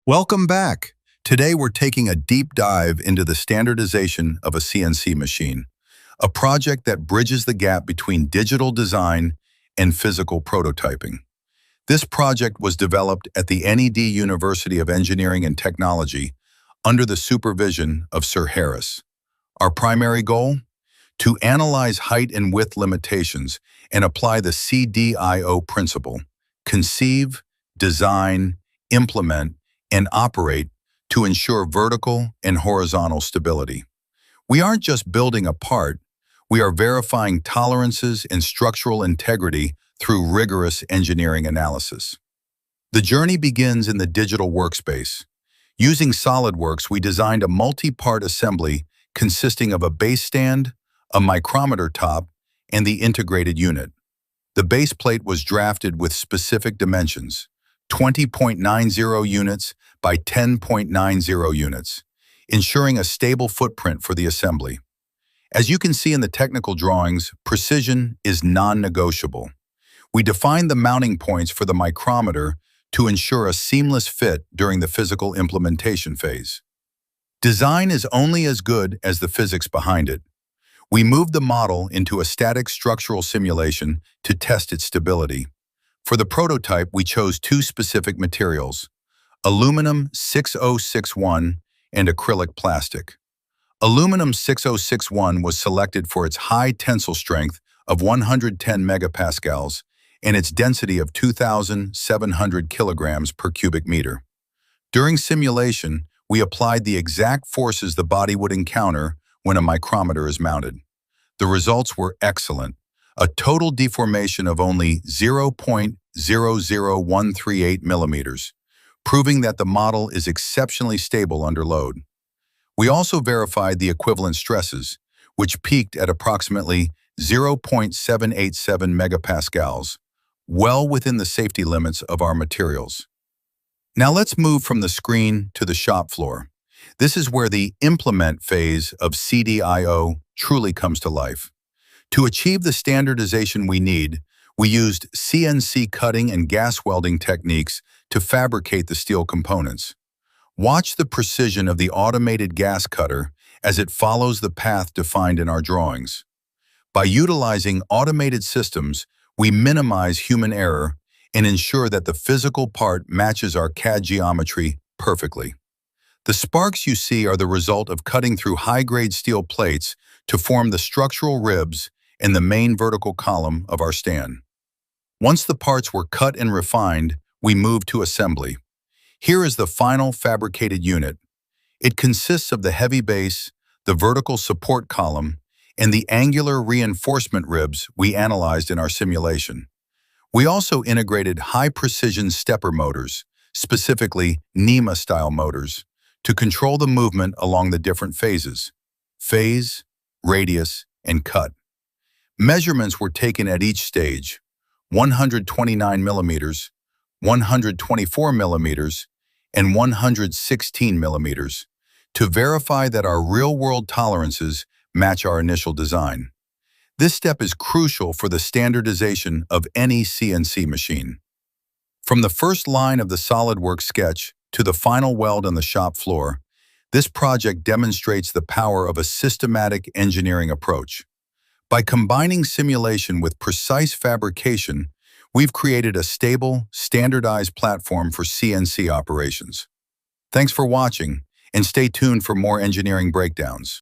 Welcome back. Today we're taking a deep dive into the standardization of a CNC machine, a project that bridges the gap between digital design and physical prototyping. This project was developed at the NED University of Engineering and Technology under the supervision of Sir Harris. Our primary goal? To analyze height and width limitations and apply the CDIO principle: conceive, design, implement, and operate to ensure vertical and horizontal stability. We aren't just building a part, we are verifying tolerances and structural integrity through rigorous engineering analysis. The journey begins in the digital workspace. Using SolidWorks, we designed a multi-part assembly consisting of a base stand, a micrometer top, and the integrated unit. The base plate was drafted with specific dimensions: 20.90 units by 10.90 units, ensuring a stable footprint for the assembly. As you can see in the technical drawings, precision is non-negotiable. We defined the mounting points for the micrometer to ensure a seamless fit during the physical implementation phase. Design is only as good as the physics behind it. We moved the model into a static structural simulation to test its stability. For the prototype, we chose two specific materials: aluminum 6061 and acrylic plastic. Aluminum 6061 was selected for its high tensile strength of 110 megapascals and its density of 2,700 kilograms per cubic meter. During simulation, we applied the exact forces the body would encounter when a micrometer is mounted. The results were excellent: a total deformation of only 0.00138 millimeters, proving that the model is exceptionally stable under load. We also verified the equivalent stresses, which peaked at approximately 0.787 megapascals, well within the safety limits of our materials. Now let's move from the screen to the shop floor. This is where the implement phase of CDIO truly comes to life. To achieve the standardization we need, we used CNC cutting and gas welding techniques to fabricate the steel components. Watch the precision of the automated gas cutter as it follows the path defined in our drawings. By utilizing automated systems, we minimize human error and ensure that the physical part matches our CAD geometry perfectly. The sparks you see are the result of cutting through high-grade steel plates to form the structural ribs and the main vertical column of our stand. Once the parts were cut and refined, we moved to assembly. Here is the final fabricated unit. It consists of the heavy base, the vertical support column, and the angular reinforcement ribs we analyzed in our simulation. We also integrated high-precision stepper motors, specifically NEMA-style motors, to control the movement along the different phases: phase, radius, and cut. Measurements were taken at each stage: 129 millimeters, 124 millimeters, and 116 millimeters, to verify that our real-world tolerances match our initial design. This step is crucial for the standardization of any CNC machine. From the first line of the SolidWorks sketch to the final weld on the shop floor, this project demonstrates the power of a systematic engineering approach. By combining simulation with precise fabrication, we've created a stable, standardized platform for CNC operations. Thanks for watching, and stay tuned for more engineering breakdowns.